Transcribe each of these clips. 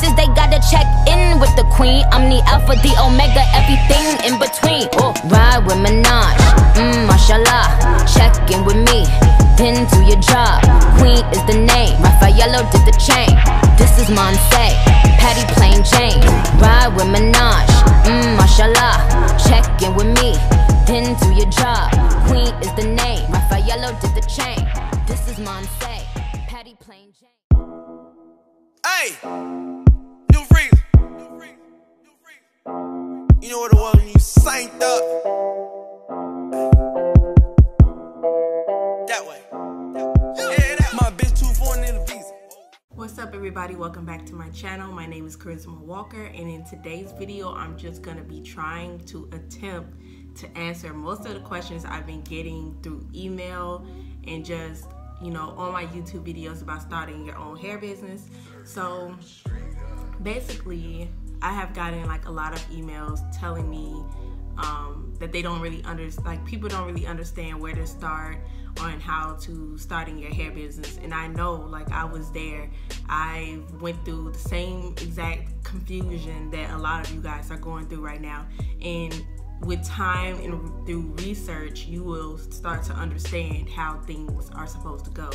bitches, they gotta check in with the queen. I'm the alpha, the omega, everything in between. Oh, ride with Minaj, mashallah. Check in with me, then do your job. Queen is the name, Raffaello did the chain. This is Monse, Patty plain Jane. Ride with Minaj, mashallah. Check in with me, then do your job. Queen is the name, Raffaello did the chain. This is Monse, Patty plain Jane. Hey, new freeze. You know what it was when you synced up. That way. Yeah, that. My bitch 2 foreign in the visa. What's up, everybody? Welcome back to my channel. My name is Kharisma Walker, and in today's video, I'm just gonna be trying to attempt to answer most of the questions I've been getting through email and just, you know, on my YouTube videos about starting your own hair business. So basically, I have gotten like a lot of emails telling me that they don't really understand, like people don't really understand where to start on how to starting your hair business. And I know, like, I was there. I went through the same exact confusion that a lot of you guys are going through right now. And with time and through research, you will start to understand how things are supposed to go.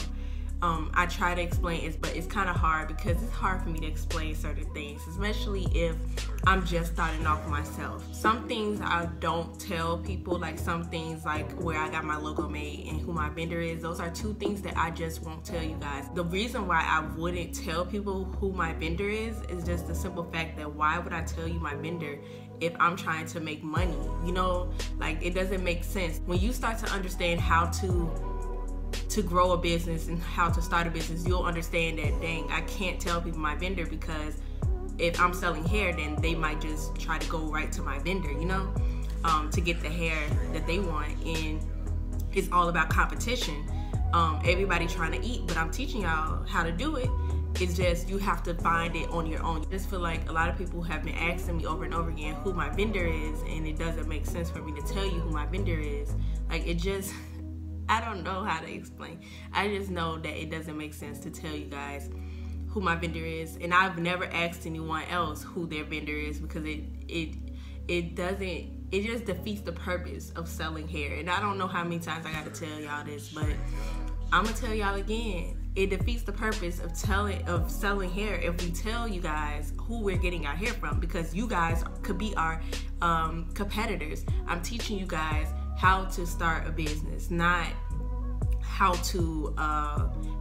I try to explain it, but it's kind of hard because it's hard for me to explain certain things, especially if I'm just starting off myself. Some things I don't tell people, like some things like where I got my logo made and who my vendor is. Those are two things that I just won't tell you guys. The reason why I wouldn't tell people who my vendor is just the simple fact that why would I tell you my vendor if I'm trying to make money? You know, like, it doesn't make sense. When you start to understand how to grow a business and how to start a business, you'll understand that, dang, I can't tell people my vendor, because if I'm selling hair, then they might just try to go right to my vendor, you know, to get the hair that they want. And it's all about competition. Everybody trying to eat, but I'm teaching y'all how to do it. It's just, you have to find it on your own. I just feel like a lot of people have been asking me over and over again who my vendor is, and it doesn't make sense for me to tell you who my vendor is. Like, it just, I don't know how to explain. I just know that it doesn't make sense to tell you guys who my vendor is. And I've never asked anyone else who their vendor is, because it just defeats the purpose of selling hair. And I don't know how many times I gotta tell y'all this, but I'm gonna tell y'all again. It defeats the purpose of selling hair if we tell you guys who we're getting our hair from, because you guys could be our competitors. I'm teaching you guys how to start a business, not how to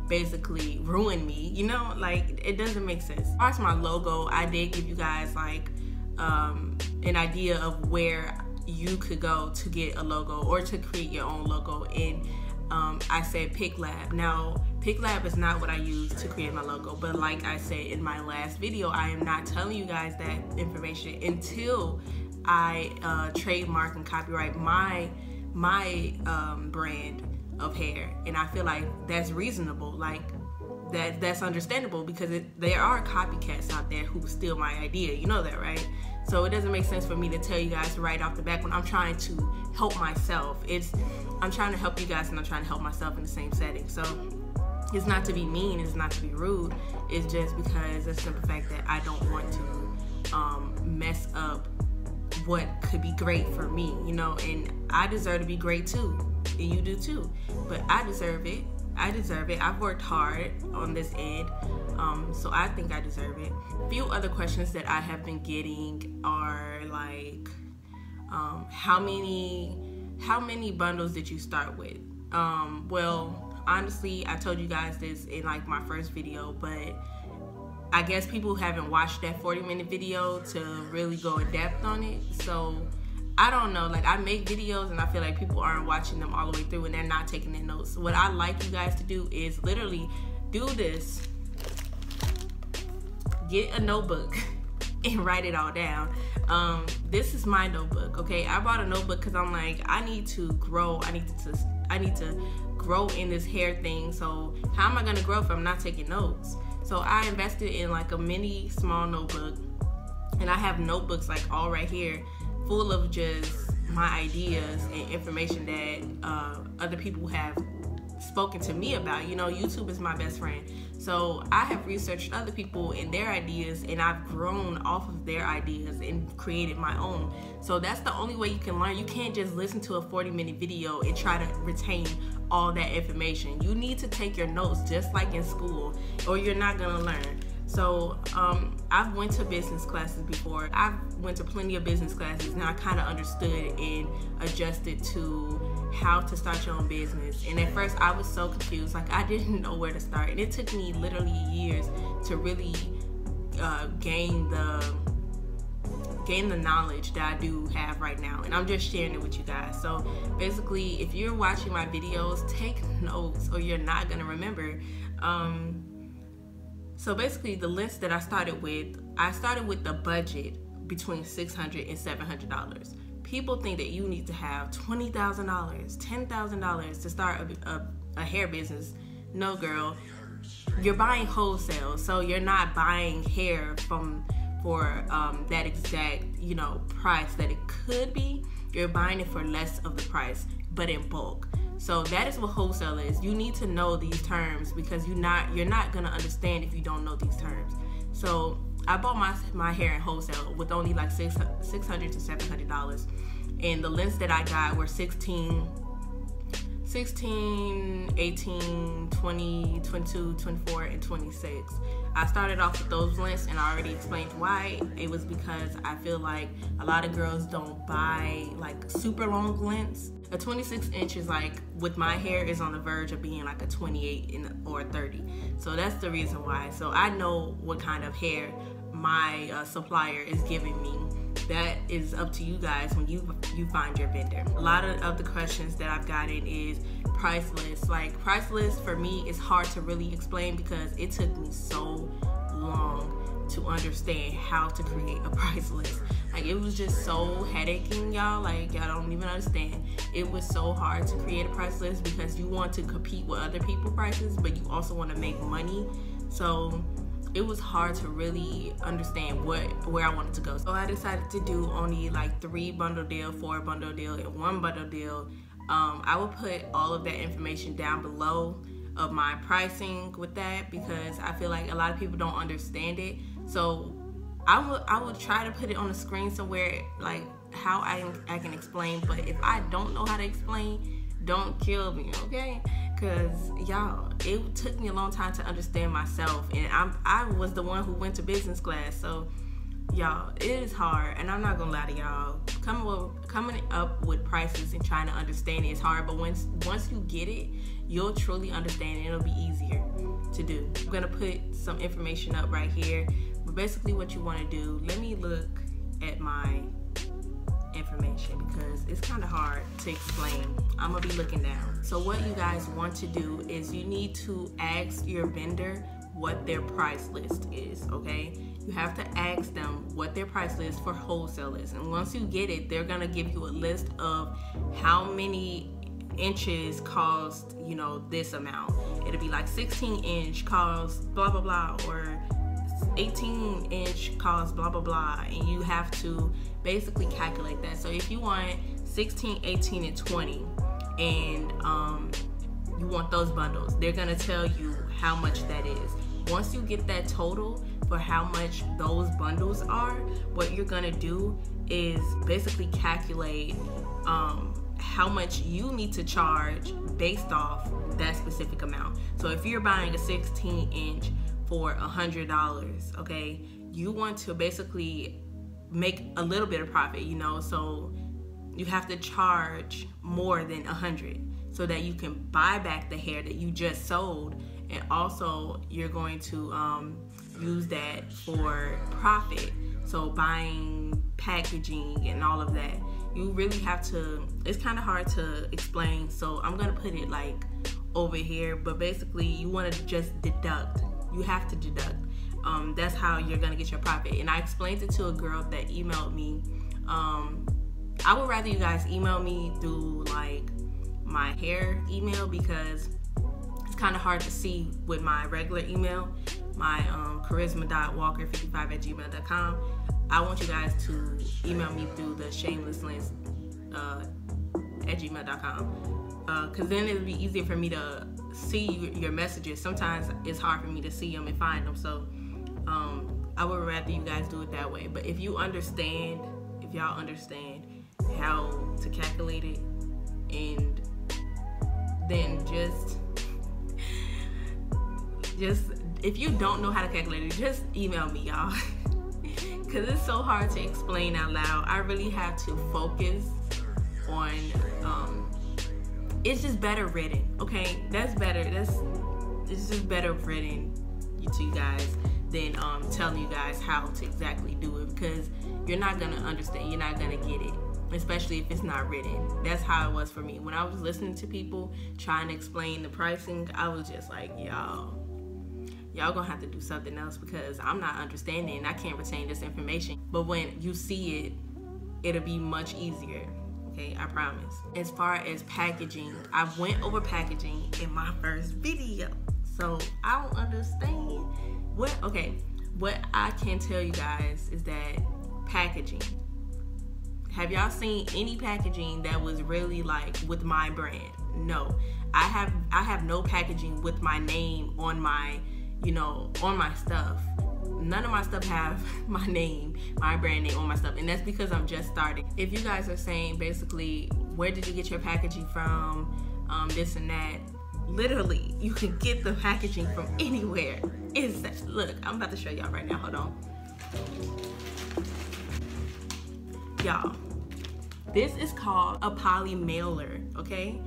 basically ruin me, you know? Like, it doesn't make sense. As far as my logo, I did give you guys like an idea of where you could go to get a logo or to create your own logo. And I said PicLab. Now, PicLab is not what I use to create my logo, but like I said in my last video, I am not telling you guys that information until I trademark and copyright my brand of hair. And I feel like that's reasonable. Like, that's understandable, because there are copycats out there who steal my idea. You know that, right? So it doesn't make sense for me to tell you guys right off the bat when I'm trying to help myself. I'm trying to help you guys, and I'm trying to help myself in the same setting. So it's not to be mean, it's not to be rude. It's just because it's the simple fact that I don't want to mess up what could be great for me, you know. And I deserve to be great too, and you do too, but I deserve it. I've worked hard on this end, so I think I deserve it. A few other questions that I have been getting are like, how many bundles did you start with? Well, honestly, I told you guys this in like my first video, but I guess people haven't watched that 40-minute video to really go in depth on it. So I don't know, like, I make videos and I feel like people aren't watching them all the way through and they're not taking their notes. What I like you guys to do is literally do this, get a notebook and write it all down. This is my notebook, okay? I bought a notebook because I'm like, I need to grow. I need to grow in this hair thing. So how am I gonna grow if I'm not taking notes? So I invested in like a mini small notebook, and I have notebooks like all right here full of just my ideas and information that other people have spoken to me about. You know, YouTube is my best friend. So I have researched other people and their ideas, and I've grown off of their ideas and created my own. So that's the only way you can learn. You can't just listen to a 40-minute video and try to retain all that information. You need to take your notes just like in school, or you're not gonna learn. So I've went to business classes before. I've went to plenty of business classes, and I kind of understood and adjusted to how to start your own business. And at first I was so confused, like I didn't know where to start, and it took me literally years to really gain the knowledge that I do have right now, and I'm just sharing it with you guys. So basically, if you're watching my videos, take notes or you're not gonna remember. So basically, the lengths that I started with the budget between $600 and $700. People think that you need to have $20,000, $10,000 to start a hair business. No, girl, you're buying wholesale, so you're not buying hair for that exact, you know, price that it could be. You're buying it for less of the price, but in bulk. So that is what wholesale is. You need to know these terms, because you're not gonna understand if you don't know these terms. So I bought my hair in wholesale with only like $600 to $700, and the lengths that I got were 16, 18, 20, 22, 24, and 26. I started off with those lengths, and I already explained why. It was because I feel like a lot of girls don't buy like super long lengths. A 26 inch is like, with my hair, is on the verge of being like a 28 or 30. So that's the reason why. So I know what kind of hair my supplier is giving me. That is up to you guys when you find your vendor. A lot of the questions that I've gotten is price list. Like, price list for me is hard to really explain, because it took me so long to understand how to create a price list. Like, it was just so headaching, y'all. Like, y'all don't even understand. It was so hard to create a price list, because you want to compete with other people's prices, but you also want to make money. So it was hard to really understand where I wanted to go. So I decided to do only like 3 bundle deal, 4 bundle deal, and 1 bundle deal. I will put all of that information down below of my pricing with that, because I feel like a lot of people don't understand it. So I will try to put it on the screen somewhere, like how I can explain. But if I don't know how to explain, don't kill me, okay? Because y'all, it took me a long time to understand myself, and I was the one who went to business class. So y'all, it is hard, and I'm not gonna lie to y'all. Coming up with prices and trying to understand it is hard, but once you get it, you'll truly understand it. It'll be easier to do. I'm gonna put some information up right here, but basically what you want to do, let me look at my information, because it's kind of hard to explain. I'm gonna be looking down. So what you guys want to do is you need to ask your vendor what their price list is, okay? You have to ask them what their price list for wholesale is, and once you get it, they're gonna give you a list of how many inches cost, you know, this amount. It'll be like 16 inch costs blah blah blah, or 18 inch costs blah blah blah, and you have to basically calculate that. So if you want 16, 18, and 20, and you want those bundles, they're gonna tell you how much that is. Once you get that total for how much those bundles are, what you're gonna do is basically calculate how much you need to charge based off that specific amount. So if you're buying a 16 inch for $100, okay, you want to basically make a little bit of profit, you know, so you have to charge more than 100 so that you can buy back the hair that you just sold, and also you're going to use that for profit. So buying, packaging, and all of that. You really have to, it's kind of hard to explain, so I'm gonna put it like over here, but basically you want to just deduct. You have to deduct. That's how you're gonna get your profit. And I explained it to a girl that emailed me. I would rather you guys email me through like my hair email, because it's kind of hard to see with my regular email, my kharisma.walker55@gmail.com. I want you guys to email me through the Shamelesslengths at gmail.com. because then it'll be easier for me to see your messages. Sometimes it's hard for me to see them and find them, so I would rather you guys do it that way. But if y'all understand how to calculate it, and then just if you don't know how to calculate it, just email me, y'all. Because it's so hard to explain out loud. I really have to focus on it's just better written, okay? That's better. It's just better written to you guys than telling you guys how to exactly do it, because you're not gonna understand, you're not gonna get it, especially if it's not written. That's how it was for me. When I was listening to people trying to explain the pricing, I was just like, y'all gonna have to do something else, because I'm not understanding and I can't retain this information. But when you see it, it'll be much easier. Okay, I promise. As far as packaging, I went over packaging in my first video, so I don't understand what I can tell you guys is that packaging. Have y'all seen any packaging that was really like with my brand? No, I have no packaging with my name on my, on my stuff. None of my stuff have my name, my brand name on my stuff, and that's because I'm just starting. If you guys are saying basically, where did you get your packaging from, this and that, literally, you can get the packaging from anywhere. Look, I'm about to show y'all right now. Hold on. Y'all, this is called a poly mailer, okay?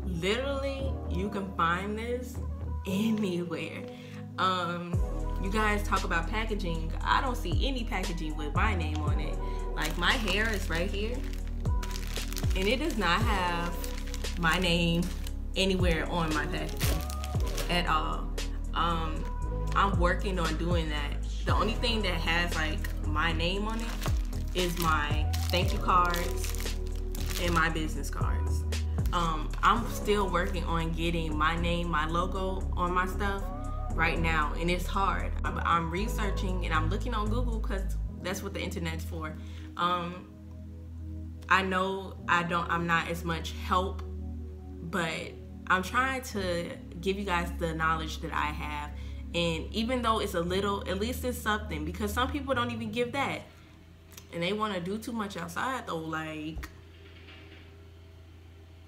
Literally, you can find this anywhere. You guys talk about packaging. I don't see any packaging with my name on it. Like, my hair is right here, and it does not have my name anywhere on my packaging at all. I'm working on doing that. The only thing that has like my name on it is my thank you cards and my business cards. I'm still working on getting my name, my logo on my stuff right now, and it's hard. I'm researching and I'm looking on Google, because that's what the internet's for. I know I'm not as much help, but I'm trying to give you guys the knowledge that I have. And even though it's a little, at least it's something, because some people don't even give that, and they want to do too much outside though. Like,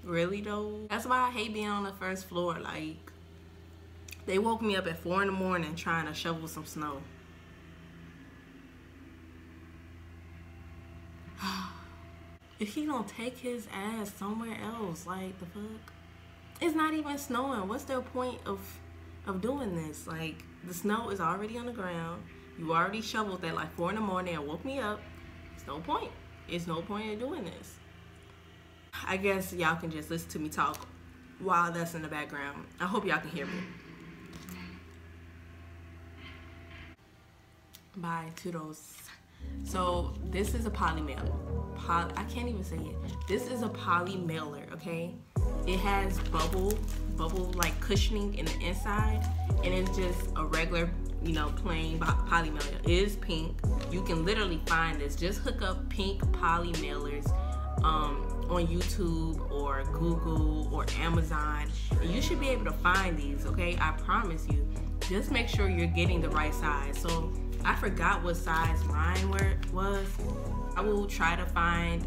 really though? That's why I hate being on the first floor. Like, they woke me up at 4 in the morning trying to shovel some snow. If he don't take his ass somewhere else, like, the fuck? It's not even snowing. What's the point of doing this? Like, the snow is already on the ground. You already shoveled that like 4 in the morning and woke me up. It's no point. It's no point in doing this. I guess y'all can just listen to me talk while that's in the background. I hope y'all can hear me. Bye, toodles. So this is a poly mailer. I can't even say it. This is a poly mailer, okay? It has bubble like cushioning in the inside, and it's just a regular, plain poly mailer. It is pink. You can literally find this. Just hook up pink poly mailers on YouTube or Google or Amazon, and you should be able to find these, okay? I promise you. Just make sure you're getting the right size. So I forgot what size mine was. I will try to find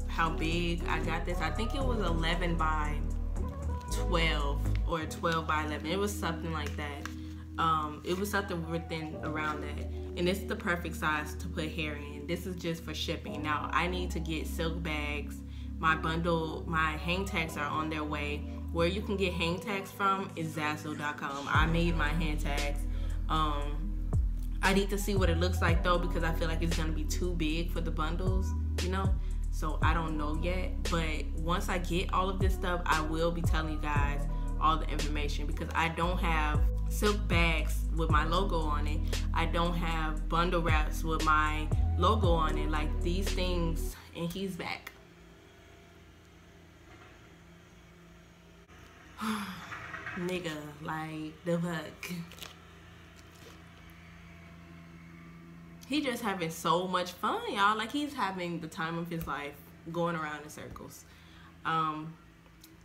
how big I got this. I think it was 11 by 12 or 12 by 11. It was something like that. It was something within around that. And this is the perfect size to put hair in. This is just for shipping. Now I need to get silk bags. My hang tags are on their way. Where you can get hang tags from is xoxo.com. I made my hang tags. I need to see what it looks like though, because I feel like it's gonna be too big for the bundles, so I don't know yet. But once I get all of this stuff, I will be telling you guys all the information, because I don't have silk bags with my logo on it. I don't have bundle wraps with my logo on it, like these things. And he's back. Nigga, like, the fuck. He just having so much fun, y'all. Like, he's having the time of his life going around in circles.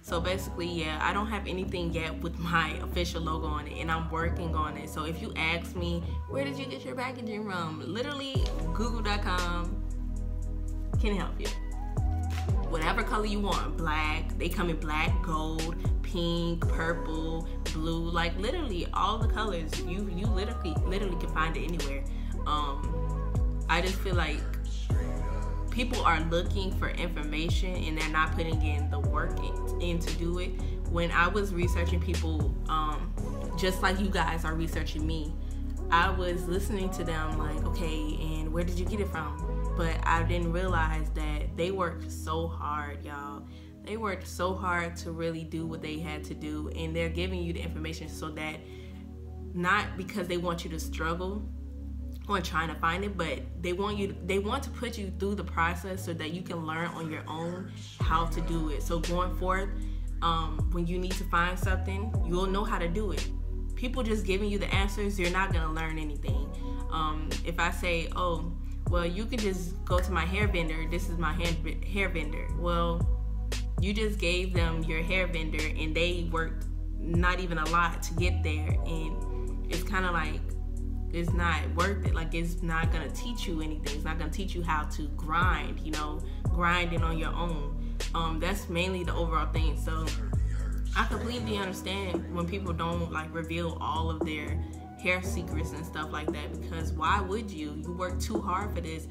So basically, yeah, I don't have anything yet with my official logo on it, and I'm working on it. So if you ask me, where did you get your packaging from? Literally, google.com can help you. Whatever color you want, black, they come in black, gold, pink, purple, blue, like literally all the colors. You literally can find it anywhere. I just feel like people are looking for information and they're not putting in the work in to do it. When I was researching people, just like you guys are researching me, I was listening to them like, okay, and where did you get it from? But I didn't realize that they worked so hard, y'all. They worked so hard to really do what they had to do, and they're giving you the information so that, not because they want you to struggle on trying to find it, but they want to put you through the process so that you can learn on your own how to do it. So going forward, when you need to find something, you'll know how to do it. People just giving you the answers, you're not gonna learn anything. If I say, oh, well, you can just go to my hair vendor, this is my hair vendor. Well, you just gave them your hair vendor and they worked not even a lot to get there, and it's kind of like, it's not worth it. Like, it's not gonna teach you anything. It's not gonna teach you how to grind, you know, grinding on your own. That's mainly the overall thing. So I completely understand when people don't like reveal all of their hair secrets and stuff like that, because why would you? You work too hard for this,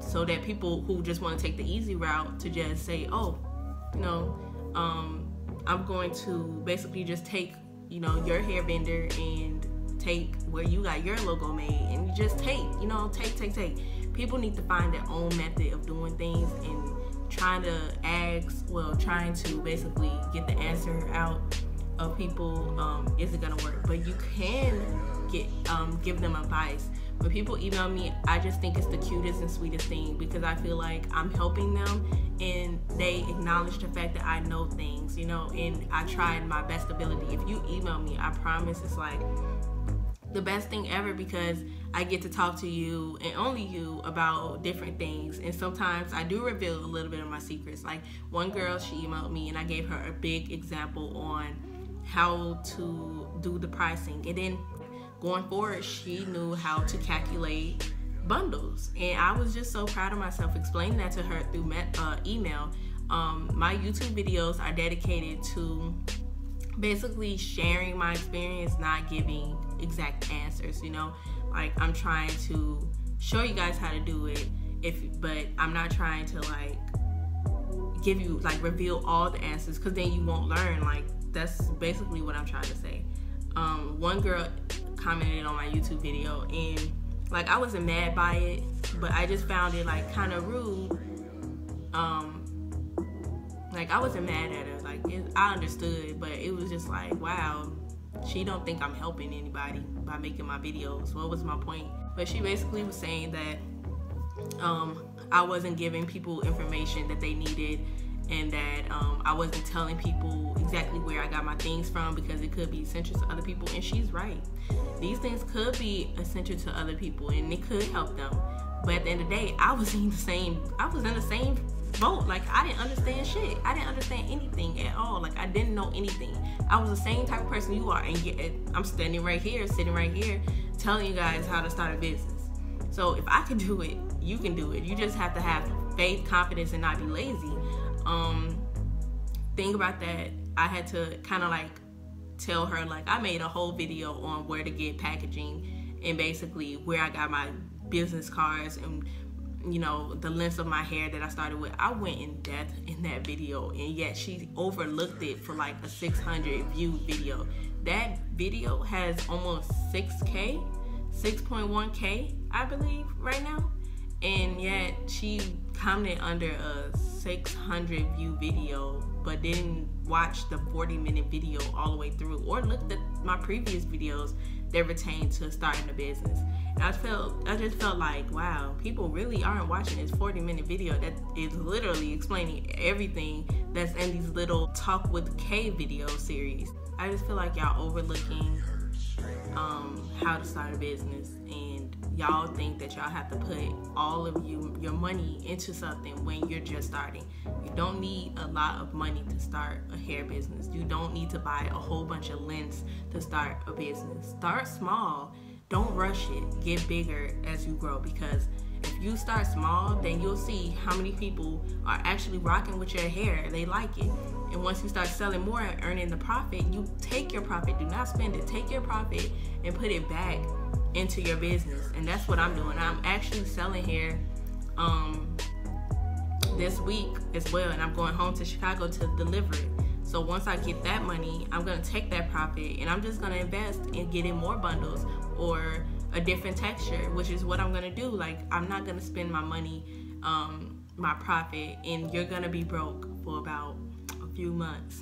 so that people who just want to take the easy route to just say, oh, you know, I'm going to basically just take, you know, your hair vendor and take where you got your logo made, and you just take, you know, take. People need to find their own method of doing things, and trying to basically get the answer out of people isn't gonna work. But you can give them advice. When people email me, I just think it's the cutest and sweetest thing, because I feel like I'm helping them and they acknowledge the fact that I know things, you know, and I tried my best ability. If you email me, I promise it's like the best thing ever, because I get to talk to you and only you about different things. And sometimes I do reveal a little bit of my secrets. Like one girl, she emailed me and I gave her a big example on how to do the pricing, and then going forward, she knew how to calculate bundles. And I was just so proud of myself explaining that to her through email. My YouTube videos are dedicated to basically sharing my experience, not giving exact answers, you know. Like, I'm trying to show you guys how to do it, but I'm not trying to like give you, like, reveal all the answers, because then you won't learn. Like, that's basically what I'm trying to say. One girl commented on my YouTube video, and like, I wasn't mad by it, but I just found it like kind of rude. Like, I wasn't mad at her, like I understood, but it was just like, wow, she don't think I'm helping anybody by making my videos. What was my point? But she basically was saying that I wasn't giving people information that they needed, and that I wasn't telling people exactly where I got my things from, because it could be essential to other people. And she's right. These things could be essential to other people and it could help them. But at the end of the day, I was in the same boat. Like, I didn't understand shit. I didn't understand anything at all. Like, I didn't know anything. I was the same type of person you are, and yet I'm standing right here, sitting right here, telling you guys how to start a business. So if I can do it, you can do it. You just have to have faith, confidence, and not be lazy. Thing about that, I had to kind of like tell her, like, I made a whole video on where to get packaging and basically where I got my business cards and, you know, the length of my hair that I started with. I went in depth in that video, and yet she overlooked it for like a 600 view video. That video has almost 6K, 6.1K, I believe, right now. And yet she commented under a 600 view video, but didn't watch the 40-minute video all the way through, or looked at my previous videos that pertain to starting a business. And I just felt like, wow, people really aren't watching this 40-minute video that is literally explaining everything that's in these little Talk with K video series. I just feel like y'all overlooking how to start a business, and y'all think that y'all have to put all of your money into something when you're just starting. You don't need a lot of money to start a hair business. You don't need to buy a whole bunch of lengths to start a business. Start small. Don't rush it. Get bigger as you grow, because if you start small, then you'll see how many people are actually rocking with your hair. They like it. And once you start selling more and earning the profit, you take your profit. Do not spend it. Take your profit and put it back into your business. And that's what I'm doing. I'm actually selling hair this week as well, and I'm going home to Chicago to deliver it. So once I get that money, I'm going to take that profit and I'm just going to invest in getting more bundles or a different texture, which is what I'm going to do. Like, I'm not going to spend my money, my profit, and you're going to be broke for about a few months.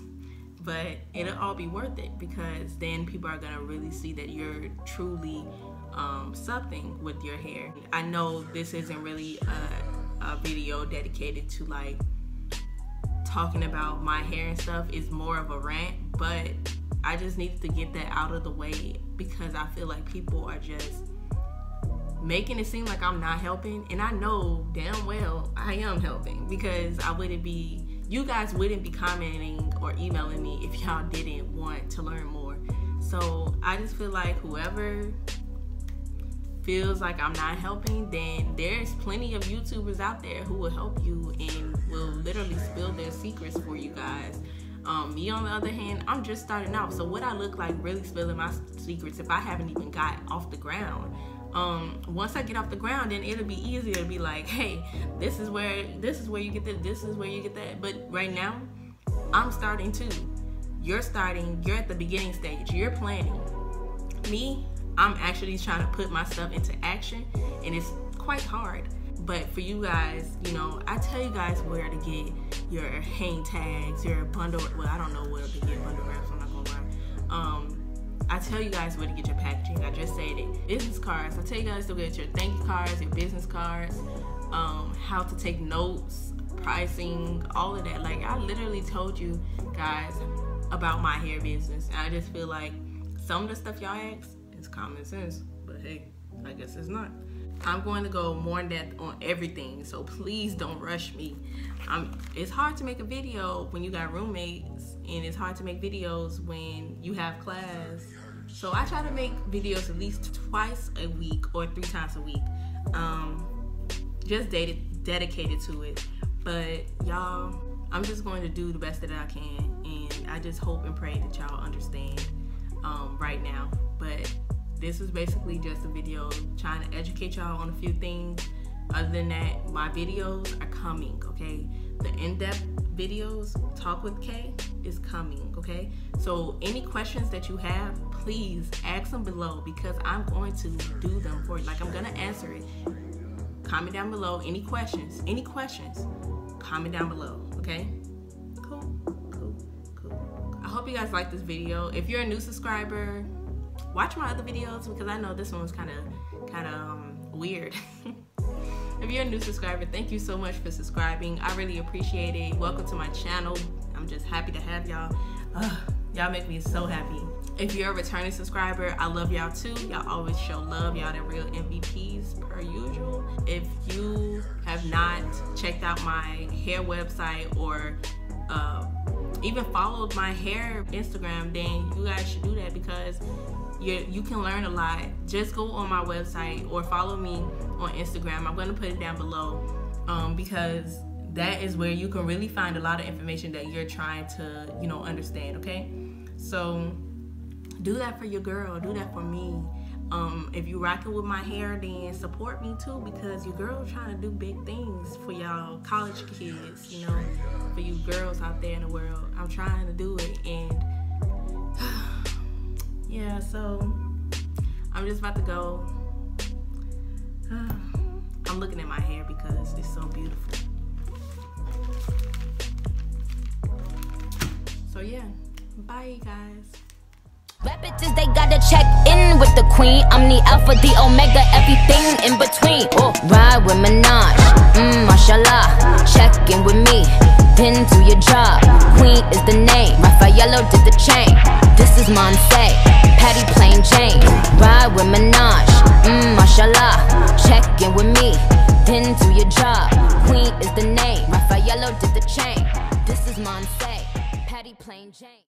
But it'll all be worth it, because then people are going to really see that you're truly something with your hair. I know this isn't really a video dedicated to like talking about my hair and stuff. It's more of a rant, but I just needed to get that out of the way, because I feel like people are just making it seem like I'm not helping, and I know damn well I am helping, because you guys wouldn't be commenting or emailing me if y'all didn't want to learn more. So I just feel like whoever feels like I'm not helping, then there's plenty of YouTubers out there who will help you and will literally spill their secrets for you guys. Me on the other hand, I'm just starting out, so what I look like really spilling my secrets if I haven't even got off the ground? Once I get off the ground, then it'll be easier to be like, hey, this is where you get this, this is where you get that. But right now, I'm starting too. You're starting, you're at the beginning stage, you're planning. Me, I'm actually trying to put my stuff into action, and it's quite hard. But for you guys, you know, I tell you guys where to get your hang tags, your bundle, well, I don't know where to get bundle wraps, I'm not gonna lie. I tell you guys where to get your packaging. I just said it. Business cards. I tell you guys to get your thank you cards, your business cards, how to take notes, pricing, all of that. Like, I literally told you guys about my hair business, and I just feel like some of the stuff y'all ask, it's common sense, but hey, I guess it's not. I'm going to go more in depth on everything, so please don't rush me. It's hard to make a video when you got roommates, and it's hard to make videos when you have class. So I try to make videos at least twice a week or 3 times a week, just dedicated to it. But y'all, I'm just going to do the best that I can, and I just hope and pray that y'all understand right now. But this was basically just a video trying to educate y'all on a few things. Other than that, my videos are coming, okay? The in-depth videos, Talk with Kay, is coming, okay? So any questions that you have, please ask them below, because I'm going to do them for you. Like, I'm gonna answer it. Comment down below any questions, comment down below, okay? Cool. I hope you guys like this video. If you're a new subscriber, watch my other videos, because I know this one was kind of weird. If you're a new subscriber, thank you so much for subscribing. I really appreciate it. Welcome to my channel. I'm just happy to have y'all. Y'all make me so happy. If you're a returning subscriber, I love y'all too. Y'all always show love. Y'all the real MVPs per usual. If you have not checked out my hair website or even followed my hair Instagram, then you guys should do that, because you can learn a lot. Just go on my website or follow me on Instagram. I'm going to put it down below, because that is where you can really find a lot of information that you're trying to, you know, understand, okay? So do that for your girl. Do that for me. If you rocking with my hair, then support me too, because your girl trying to do big things for y'all college kids, you know, for you girls out there in the world. I'm trying to do it, and yeah, so I'm just about to go. I'm looking at my hair because it's so beautiful. So yeah, bye guys. Rap bitches, they gotta check in with the queen. I'm the alpha, the omega, everything in between. Ride with MUAHH, mashallah. Check in with me. then do your job. Queen is the name, Raffaello did the chain. This is Monse, Patty plain Jane. Ride with Minaj, mashallah. Check in with me, then do your job. Queen is the name, Raffaello did the chain. This is Monse, Patty plain Jane.